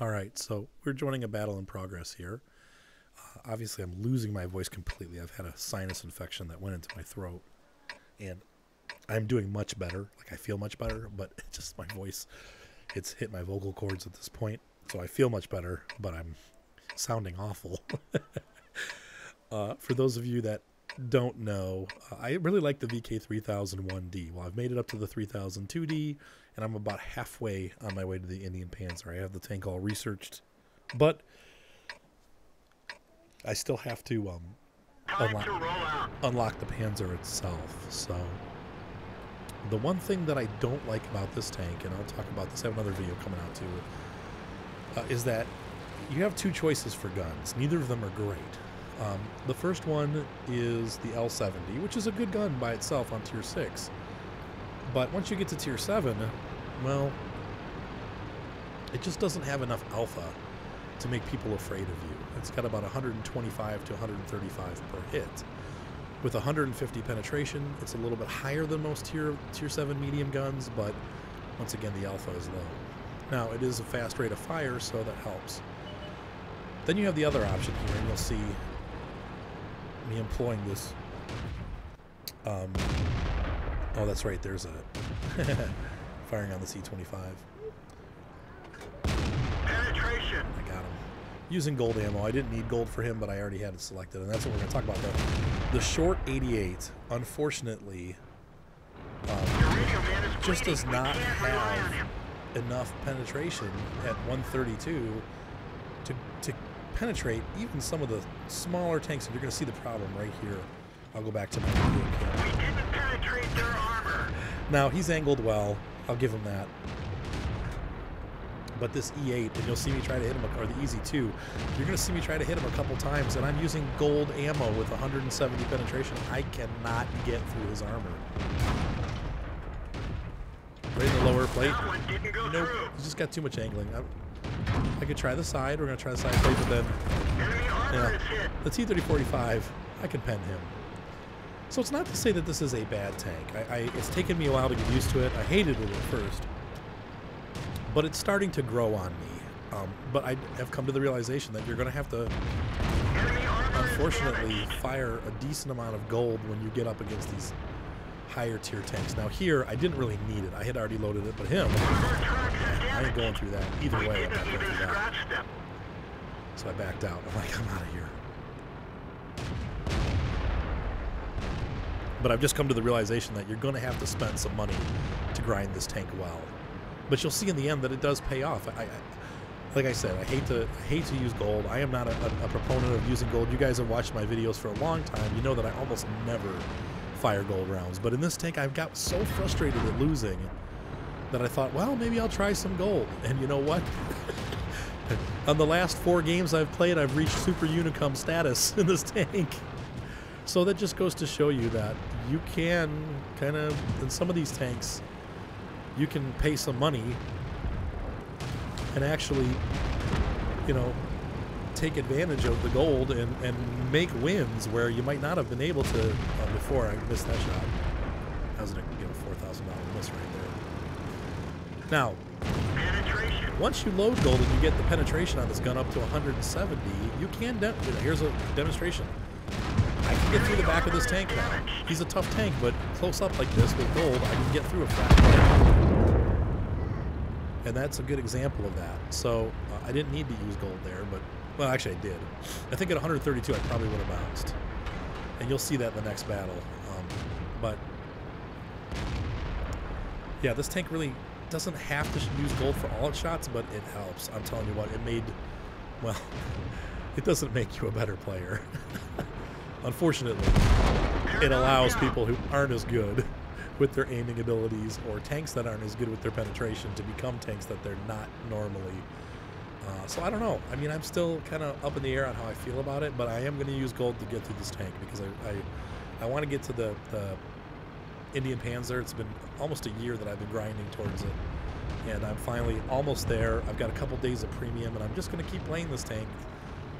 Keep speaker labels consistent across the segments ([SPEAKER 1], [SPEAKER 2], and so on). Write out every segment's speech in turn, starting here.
[SPEAKER 1] Alright, so we're joining a battle in progress here. Obviously, I'm losing my voice completely. I've had a sinus infection that went into my throat. And I'm doing much better. Like, I feel much better, but it's just my voice, it's hit my vocal cords at this point. So I feel much better, but I'm sounding awful. For those of you that don't know, I really like the VK30.01D. Well, I've made it up to the 3002D, and I'm about halfway on my way to the Indian Panzer. I have the tank all researched, but I still have to unlock the Panzer itself. So the one thing that I don't like about this tank, and I'll talk about this, I have another video coming out too, is that you have two choices for guns. Neither of them are great. The first one is the L70, which is a good gun by itself on tier 6. But once you get to tier 7, well, it just doesn't have enough alpha to make people afraid of you. It's got about 125 to 135 per hit. With 150 penetration, it's a little bit higher than most tier 7 medium guns, but once again, the alpha is low. Now, it is a fast rate of fire, so that helps. Then you have the other option here, and you'll see me employing this. Oh, that's right, there's a firing on the C-25.
[SPEAKER 2] Penetration.
[SPEAKER 1] I got him. Using gold ammo. I didn't need gold for him, but I already had it selected, and that's what we're going to talk about. The short 88, unfortunately, just does not have enough penetration at 132 to penetrate even some of the smaller tanks. And you're going to see the problem right here. I'll go back to my video camera.
[SPEAKER 2] We didn't penetrate their armor.
[SPEAKER 1] Now, he's angled well. I'll give him that. But this E8, and you'll see me try to hit him, or the EZ2, you're going to see me try to hit him a couple times, and I'm using gold ammo with 170 penetration. I cannot get through his armor. Right in the lower plate. Nope, he's just got too much angling. I could try the side. We're going to try the side plate, but then the T-3045, I can pen him. So it's not to say that this is a bad tank. It's taken me a while to get used to it. I hated it at first, but it's starting to grow on me. But I have come to the realization that you're going to have to, unfortunately, fire a decent amount of gold when you get up against these higher tier tanks. Now here, I didn't really need it. I had already loaded it, but him, I ain't going through that. Either way, I'm not going through that. So I backed out. I'm like, I'm out of here. But I've just come to the realization that you're going to have to spend some money to grind this tank well. But you'll see in the end that it does pay off. Like I said, I hate to use gold. I am not a proponent of using gold. You guys have watched my videos for a long time. You know that I almost never fire gold rounds. But in this tank, I've got so frustrated at losing that I thought, well, maybe I'll try some gold. And you know what? On the last 4 games I've played, I've reached Super Unicum status in this tank. So that just goes to show you that you can kind of, in some of these tanks, you can pay some money and actually, you know, take advantage of the gold and make wins where you might not have been able to before. I missed that shot. That was a $4,000 miss right there. Now, once you load gold and you get the penetration on this gun up to 170, you can, here's a demonstration. I can get through the back of this tank now. He's a tough tank, but close up like this with gold, I can get through a flat plate. And that's a good example of that. So I didn't need to use gold there, but, well, actually I did. I think at 132 I probably would have bounced. And you'll see that in the next battle. But, yeah, this tank really doesn't have to use gold for all its shots, but it helps. I'm telling you what, it made, well, it doesn't make you a better player. Unfortunately, it allows people who aren't as good with their aiming abilities or tanks that aren't as good with their penetration to become tanks that they're not normally. So I don't know. I mean, I'm still kind of up in the air on how I feel about it, but I am going to use gold to get through this tank because I want to get to the Indian Panzer. It's been almost a year that I've been grinding towards it, and I'm finally almost there. I've got a couple days of premium, and I'm just going to keep playing this tank,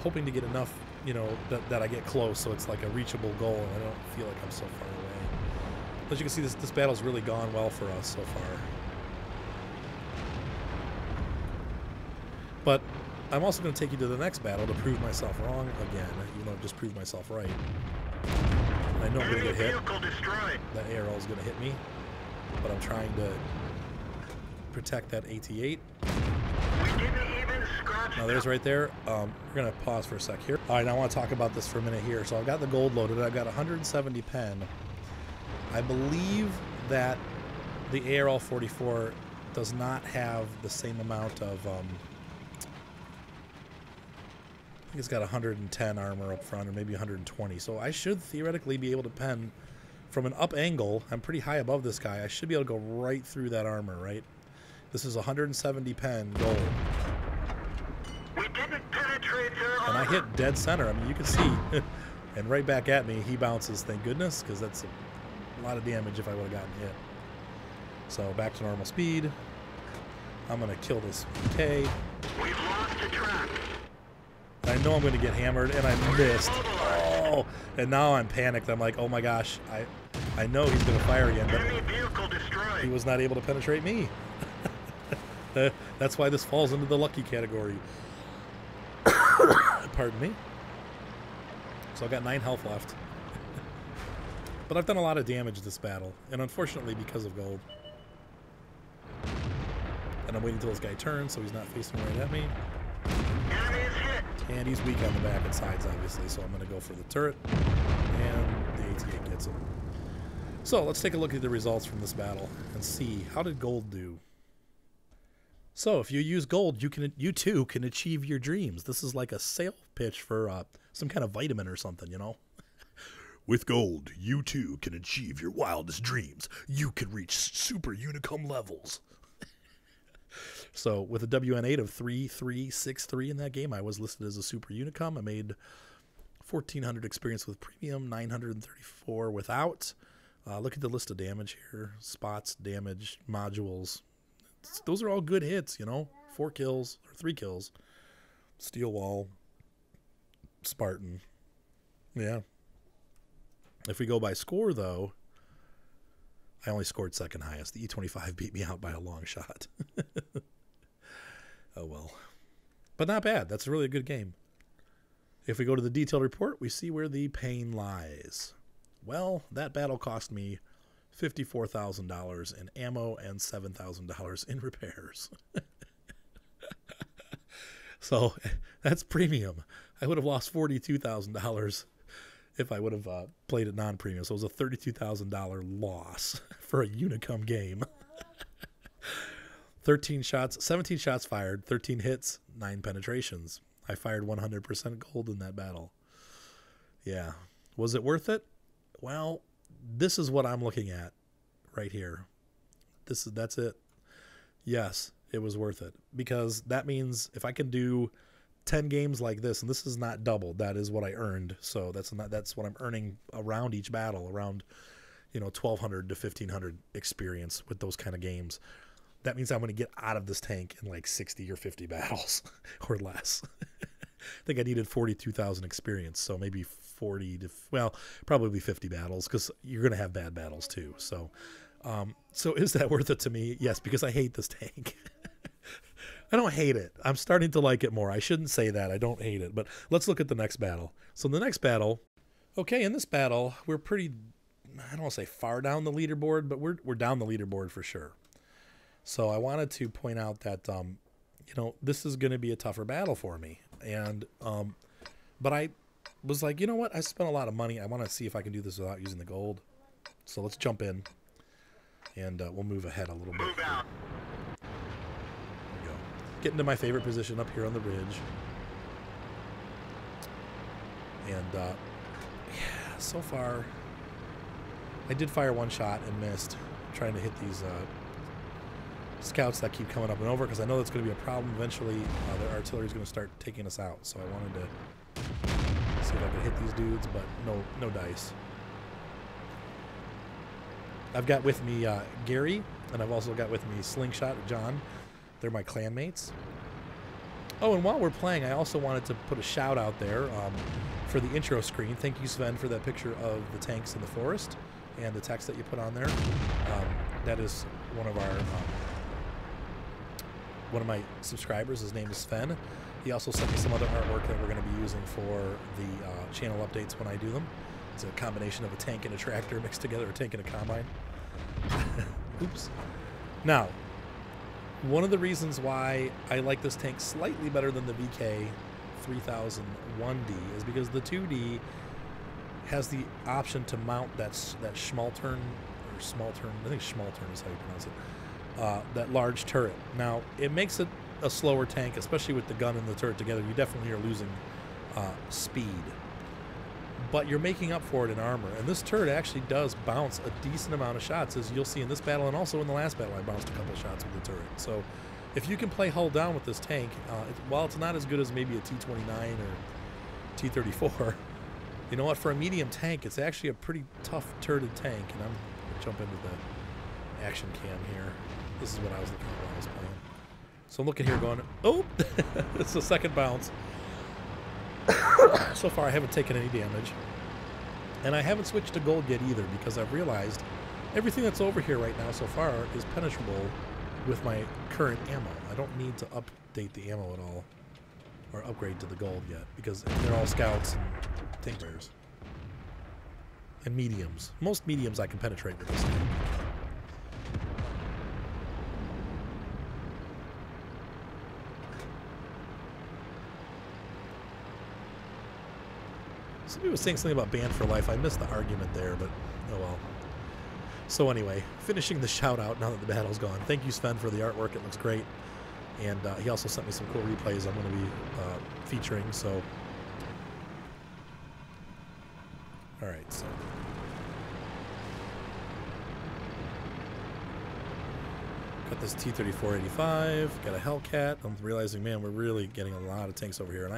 [SPEAKER 1] hoping to get enough, you know, that I get close so it's like a reachable goal and I don't feel like I'm so far away. As you can see, this battle's really gone well for us so far. But I'm also going to take you to the next battle to prove myself wrong again, even though I've just proved myself right. And I know I'm going to get hit.
[SPEAKER 2] Vehicle destroyed.
[SPEAKER 1] That ARL is going to hit me, but I'm trying to protect that AT-8.
[SPEAKER 2] We didn't even scratch.
[SPEAKER 1] Now there's right there. We're going to pause for a sec here. All right, now I want to talk about this for a minute here. So I've got the gold loaded. I've got 170 pen. I believe that the ARL-44 does not have the same amount of... I think it's got 110 armor up front, or maybe 120. So I should theoretically be able to pen from an up angle. I'm pretty high above this guy. I should be able to go right through that armor, right? This is 170 pen gold.
[SPEAKER 2] We didn't penetrate their
[SPEAKER 1] And I
[SPEAKER 2] armor.
[SPEAKER 1] hit dead center. I mean, you can see. And right back at me, he bounces, thank goodness, because that's a lot of damage if I would have gotten hit. So back to normal speed. I'm going to kill this VK.
[SPEAKER 2] We've lost the track.
[SPEAKER 1] I know I'm going to get hammered, and I missed. Oh, and now I'm panicked. I'm like, oh my gosh, I know he's going to fire again,
[SPEAKER 2] Enemy
[SPEAKER 1] but
[SPEAKER 2] vehicle
[SPEAKER 1] he
[SPEAKER 2] destroyed.
[SPEAKER 1] was not able to penetrate me. That's why this falls into the lucky category. Pardon me. So I've got 9 health left. But I've done a lot of damage this battle, and unfortunately because of gold. And I'm waiting until this guy turns so he's not facing right at me.
[SPEAKER 2] Enemy is hit.
[SPEAKER 1] And he's weak on the back and sides, obviously, so I'm going to go for the turret. And the AT-8 gets him. So let's take a look at the results from this battle and see, how did gold do? So if you use gold, you too can achieve your dreams. This is like a sale pitch for some kind of vitamin or something, you know? With gold, you too can achieve your wildest dreams. You can reach super unicum levels. So with a WN8 of 3363 in that game, I was listed as a super unicum. I made 1,400 experience with premium, 934 without. Look at the list of damage here. Spots, damage, modules. Those are all good hits, you know. 4 kills, or 3 kills. Steel wall. Spartan. Yeah. If we go by score, though, I only scored second highest. The E25 beat me out by a long shot. Oh, well. But not bad. That's really a good game. If we go to the detailed report, we see where the pain lies. Well, that battle cost me $54,000 in ammo and $7,000 in repairs. So that's premium. I would have lost $42,000 if I would have played it non-premium. So it was a $32,000 loss for a unicum game. 17 shots fired, 13 hits, 9 penetrations. I fired 100% gold in that battle. Yeah. Was it worth it? Well, this is what I'm looking at right here. That's it. Yes, it was worth it, because that means if I can do 10 games like this, and this is not doubled, that is what I earned. So that's what I'm earning around each battle, around 1,200 to 1,500 experience with those kind of games. That means I'm going to get out of this tank in like 60 or 50 battles or less. I think I needed 42,000 experience, so maybe 40 to, well, probably 50 battles, because you're going to have bad battles too. So, so is that worth it to me? Yes, because I hate this tank. I don't hate it. I'm starting to like it more. I shouldn't say that. I don't hate it. But let's look at the next battle. So the next battle, okay, in this battle, we're pretty, I don't want to say far down the leaderboard, but we're down the leaderboard for sure. So I wanted to point out that, this is going to be a tougher battle for me. And, but I was like, you know what? I spent a lot of money. I want to see if I can do this without using the gold. So let's jump in, and we'll move ahead a little bit.
[SPEAKER 2] Move out.
[SPEAKER 1] There we go. Get into my favorite position up here on the ridge. And, yeah, so far, I did fire 1 shot and missed, trying to hit these, scouts that keep coming up and over, because I know that's going to be a problem eventually. Their artillery is going to start taking us out, so I wanted to see if I could hit these dudes, but no dice. I've got with me Gary, and I've also got with me Slingshot John. They're my clanmates. Oh, and while we're playing, I also wanted to put a shout out there for the intro screen. Thank you, Sven, for that picture of the tanks in the forest and the text that you put on there. That is one of one of my subscribers. His name is Sven. He also sent me some other artwork that we're going to be using for the channel updates when I do them. It's a combination of a tank and a tractor mixed together, a tank and a combine. Oops. Now, one of the reasons why I like this tank slightly better than the VK30.02D is because the 2D has the option to mount that Schmaltern, or Schmaltern, I think Schmaltern is how you pronounce it, that large turret. Now, it makes it a slower tank, especially with the gun and the turret together. You definitely are losing speed. But you're making up for it in armor. And this turret actually does bounce a decent amount of shots, as you'll see in this battle, and also in the last battle I bounced a couple shots with the turret. So if you can play hull down with this tank, while it's not as good as maybe a T-29 or T-34, you know what, for a medium tank, it's actually a pretty tough turreted tank. And I'm going to jump into the action cam here. This is what I was looking at while I was playing. So I'm looking here going, oh, it's the second bounce. So far I haven't taken any damage. And I haven't switched to gold yet either, because I've realized everything that's over here right now so far is penetrable with my current ammo. I don't need to update the ammo at all, or upgrade to the gold yet, because they're all scouts and tank bearers. And mediums. Most mediums I can penetrate with this thing. Somebody was saying something about banned for life. I missed the argument there, but oh well. So anyway, finishing the shout out now that the battle's gone. Thank you, Sven, for the artwork. It looks great. And he also sent me some cool replays I'm going to be featuring. So, all right. So, got this T-34-85. Got a Hellcat. I'm realizing, man, we're really getting a lot of tanks over here, and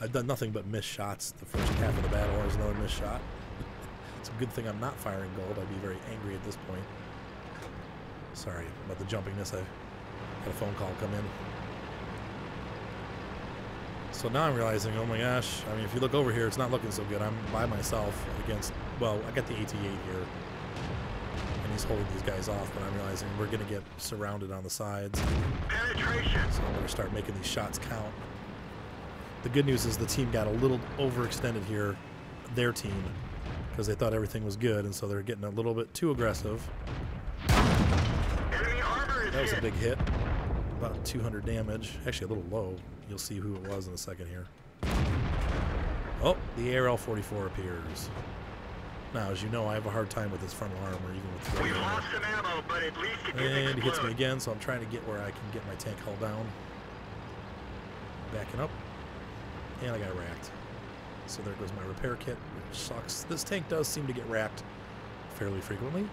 [SPEAKER 1] I've done nothing but miss shots the first half of the battle. There's another missed shot. It's a good thing I'm not firing gold. I'd be very angry at this point. Sorry about the jumpiness. I had a phone call come in. So now I'm realizing, oh my gosh, I mean, if you look over here, it's not looking so good. I'm by myself against, well, I got the AT-8 here, and he's holding these guys off, but I'm realizing we're going to get surrounded on the sides.
[SPEAKER 2] Penetration.
[SPEAKER 1] So I'm going to start making these shots count. The good news is the team got a little overextended here, their team, because they thought everything was good, and so they're getting a little bit too aggressive.
[SPEAKER 2] Enemy armor is
[SPEAKER 1] That was a
[SPEAKER 2] hit.
[SPEAKER 1] big hit. About 200 damage. Actually, a little low. You'll see who it was in a second here. Oh, the ARL-44 appears. Now, as you know, I have a hard time with this frontal armor, even with the
[SPEAKER 2] We've lost some ammo, but at least it didn't
[SPEAKER 1] And he hits me
[SPEAKER 2] explode.
[SPEAKER 1] again, so I'm trying to get where I can get my tank hull down. Backing up. And I got racked. So there goes my repair kit, which sucks. This tank does seem to get racked fairly frequently.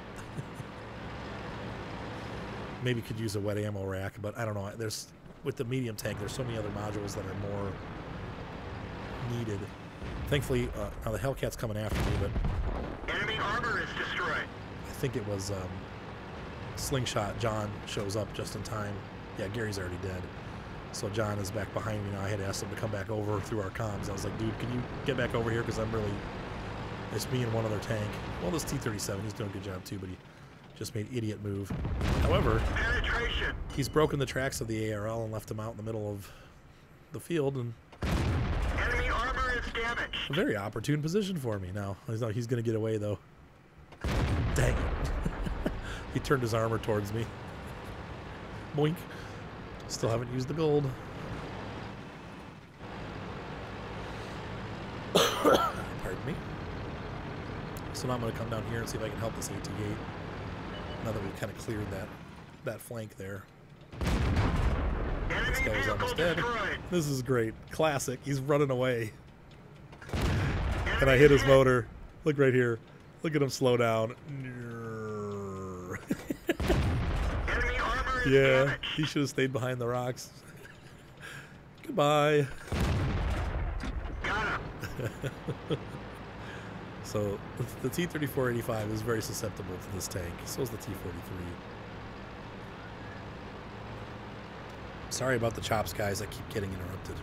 [SPEAKER 1] Maybe could use a wet ammo rack, but I don't know. There's, with the medium tank, there's so many other modules that are more needed. Thankfully, now the Hellcat's coming after me, but
[SPEAKER 2] Enemy armor is destroyed.
[SPEAKER 1] I think it was Slingshot. John shows up just in time. Yeah, Gary's already dead. So John is back behind me now. I had asked him to come back over through our comms. I was like, dude, can you get back over here? Because it's me and one other tank. Well, this T-37, he's doing a good job too, but he just made idiot move. However,
[SPEAKER 2] Penetration.
[SPEAKER 1] he's broken the tracks of the ARL and left him out in the middle of the field, and
[SPEAKER 2] Enemy armor is damaged.
[SPEAKER 1] a very opportune position for me now. He's going to get away, though. Dang it. He turned his armor towards me. Boink. Still haven't used the gold. Pardon me. So now I'm going to come down here and see if I can help this AT-8. Now that we've kind of cleared that flank there. This
[SPEAKER 2] Enemy
[SPEAKER 1] guy was
[SPEAKER 2] vehicle
[SPEAKER 1] almost dead.
[SPEAKER 2] destroyed.
[SPEAKER 1] This is great. Classic. He's running away. And I hit his motor. Look right here. Look at him slow down.
[SPEAKER 2] Enemy armor is
[SPEAKER 1] Yeah,
[SPEAKER 2] damaged.
[SPEAKER 1] he should have stayed behind the rocks. Goodbye.
[SPEAKER 2] Got him.
[SPEAKER 1] So the T-34-85 is very susceptible to this tank. So is the T-43. Sorry about the chops, guys. I keep getting interrupted.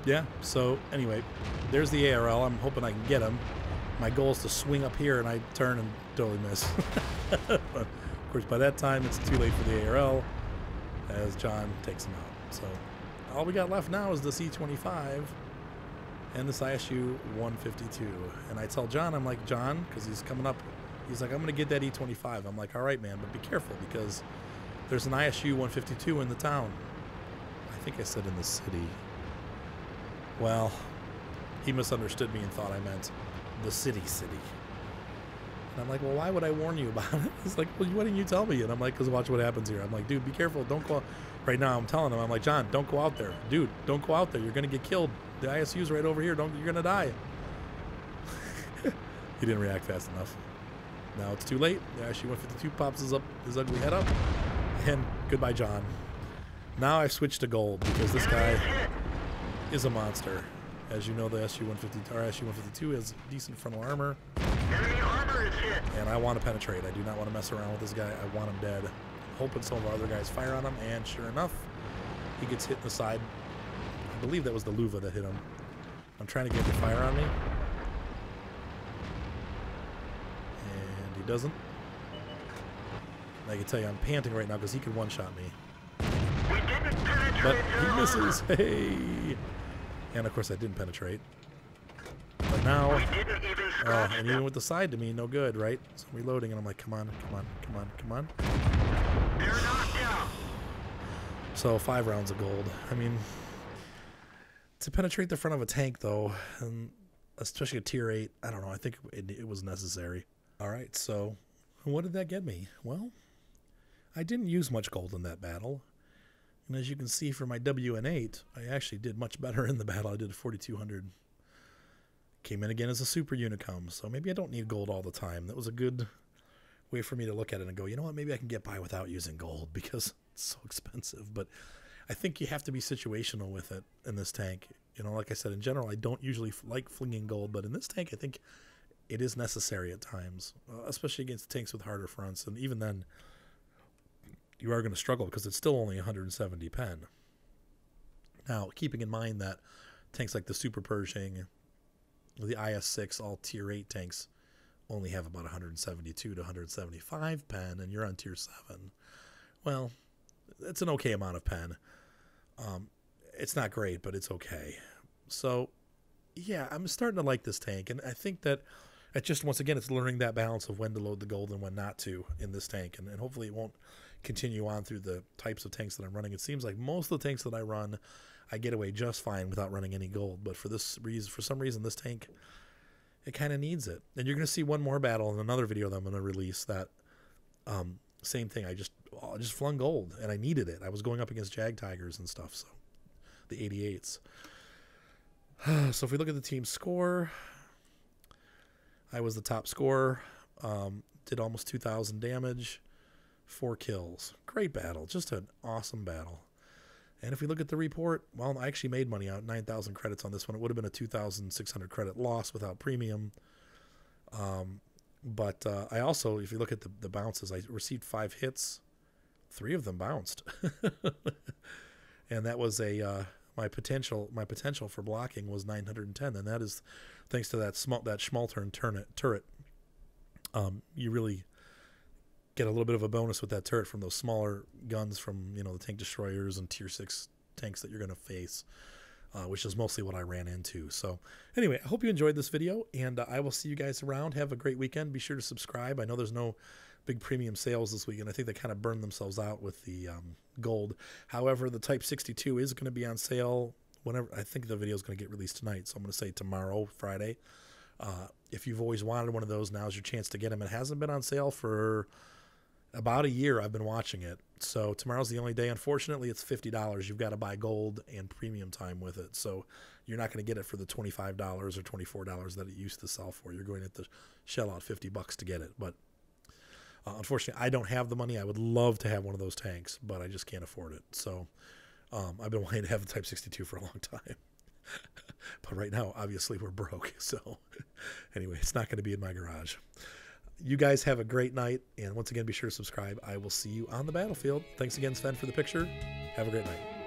[SPEAKER 1] Yeah, so anyway, there's the ARL. I'm hoping I can get him. My goal is to swing up here, and I turn and totally miss. But, of course, by that time, it's too late for the ARL. as John takes him out. So all we got left now is this E25 and this ISU 152. And I tell John, I'm like, John, because he's coming up, he's like, I'm going to get that E25. I'm like, all right, man, but be careful because there's an ISU 152 in the town. I think I said in the city. Well, he misunderstood me and thought I meant the city. And I'm like, well, why would I warn you about it? He's like, well, why didn't you tell me? And I'm like, because watch what happens here. I'm like, dude, be careful. Don't go. Right now, I'm telling him, I'm like, John, don't go out there. Dude, don't go out there. You're going to get killed. The ISU's right over here. You're going to die. He didn't react fast enough. Now it's too late. The ISU 152 pops his ugly head up. And goodbye, John. Now I've switched to gold because this guy is a monster. As you know, the SU 152 has decent frontal armor.
[SPEAKER 2] Enemy armor is hit.
[SPEAKER 1] And I want to penetrate. I do not want to mess around with this guy. I want him dead. I'm hoping some of our other guys fire on him, and sure enough, he gets hit in the side. I believe that was the Luva that hit him. I'm trying to get him to fire on me. And he doesn't. I can tell you I'm panting right now because he could one-shot me.
[SPEAKER 2] We didn't penetrate
[SPEAKER 1] But
[SPEAKER 2] your
[SPEAKER 1] he misses.
[SPEAKER 2] armor.
[SPEAKER 1] Hey! And of course I didn't penetrate. But now,
[SPEAKER 2] We didn't even scratch
[SPEAKER 1] and
[SPEAKER 2] them.
[SPEAKER 1] even with the side to me, no good, right? So I'm reloading and I'm like, come on.
[SPEAKER 2] They're knocked down.
[SPEAKER 1] So 5 rounds of gold. I mean, to penetrate the front of a tank though, and especially a tier 8, I don't know, I think it was necessary. All right, so what did that get me? Well, I didn't use much gold in that battle. And as you can see from my WN8, I actually did much better in the battle. I did 4,200. Came in again as a super unicum, so maybe I don't need gold all the time. That was a good way for me to look at it and go, you know what, maybe I can get by without using gold because it's so expensive. But I think you have to be situational with it in this tank. You know, like I said, in general, I don't usually like flinging gold, but in this tank, I think it is necessary at times, especially against tanks with harder fronts. And even then, you are going to struggle because it's still only 170 pen. Now, keeping in mind that tanks like the Super Pershing, the IS-6, all tier 8 tanks only have about 172 to 175 pen, and you're on tier 7. Well, it's an okay amount of pen. It's not great, but it's okay. So, yeah, I'm starting to like this tank, and I think that it's just, once again, it's learning that balance of when to load the gold and when not to in this tank, and hopefully it won't continue on through the types of tanks that I'm running. It seems like most of the tanks that I run, I get away just fine without running any gold, but for some reason, this tank, it kind of needs it. And you're going to see one more battle in another video that I'm going to release that same thing. I just flung gold, and I needed it. I was going up against Jag Tigers and stuff, so the 88s. So if we look at the team score, I was the top scorer, did almost 2,000 damage, 4 kills. Great battle, just an awesome battle. And if we look at the report, well, I actually made money out, 9,000 credits on this one. It would have been a 2,600 credit loss without premium. But I also, if you look at the bounces, I received 5 hits. 3 of them bounced. And that was my potential for blocking was 910, and that is thanks to that Schmaltern turret. You really get a little bit of a bonus with that turret from those smaller guns from, you know, the tank destroyers and tier 6 tanks that you're going to face, which is mostly what I ran into. So anyway, I hope you enjoyed this video, and I will see you guys around. Have a great weekend. Be sure to subscribe. I know there's no big premium sales this weekend. I think they kind of burned themselves out with the gold. However, the Type 62 is going to be on sale whenever. I think the video is going to get released tonight, so I'm going to say tomorrow, Friday. If you've always wanted one of those, now's your chance to get them. It hasn't been on sale for about a year. I've been watching it, so tomorrow's the only day. Unfortunately, it's $50. You've got to buy gold and premium time with it, so you're not going to get it for the $25 or $24 that it used to sell for. You're going to have to shell out $50 to get it, but unfortunately, I don't have the money. I would love to have one of those tanks, but I just can't afford it. So I've been wanting to have the Type 62 for a long time. But right now, obviously, we're broke. So anyway, it's not going to be in my garage. You guys have a great night. And once again, be sure to subscribe. I will see you on the battlefield. Thanks again, Sven, for the picture. Have a great night.